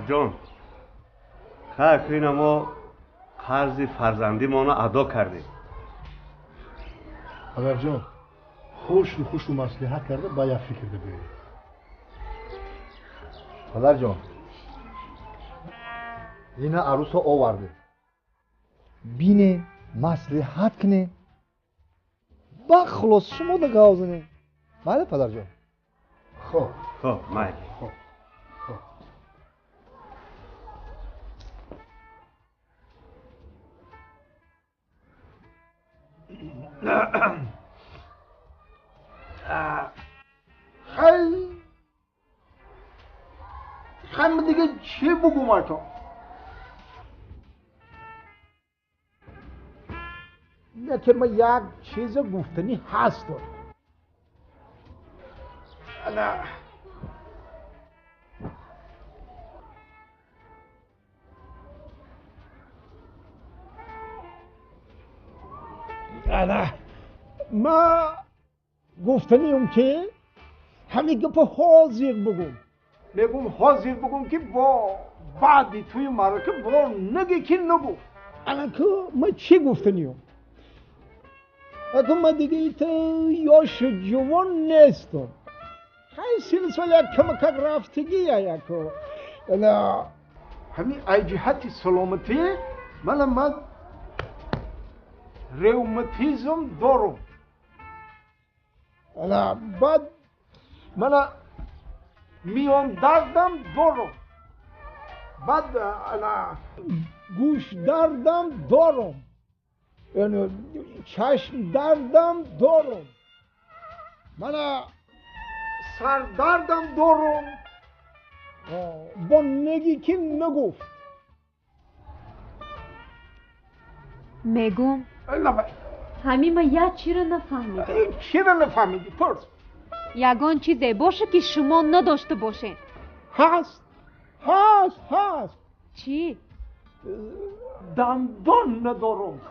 جان خیلی ما قرض فرزندی ما ادا کردیم. پدر جان خوش رو مصلحت کرده با یک فکر بیایی. پدر جان این عروس ها آورده بینه مصلحت کنه با خلاص شما ده گاوزنه. بله پدر جان. خب مایل خیلی دیگه چی بگم تو؟ نه که من یک چیز گفتنی هست نه ما گفتنیم که همین گپ حاضر بگم که با بعدی توی معرکه با نگی که نگفت. الان که ما چی گفتنیم؟ اگه ما دیگه تو یاش جوان نیستم. خیلی سلسال یک کمک رفتگی یا که همین ای جهت سلامتی من روماتیزم دارم. بعد من میان دردم دارم. بعد گوش دردم دارم. یعنی چشم دردم دارم. من سر دردم دارم. با نگی که نگفت. میگم همین ما یه چی رو نفهمیدم. چی رو نفهمیدی؟ پرس. یگان چیزی باشه که شما نداشته باشه. هست. چی؟ دندان ندارم.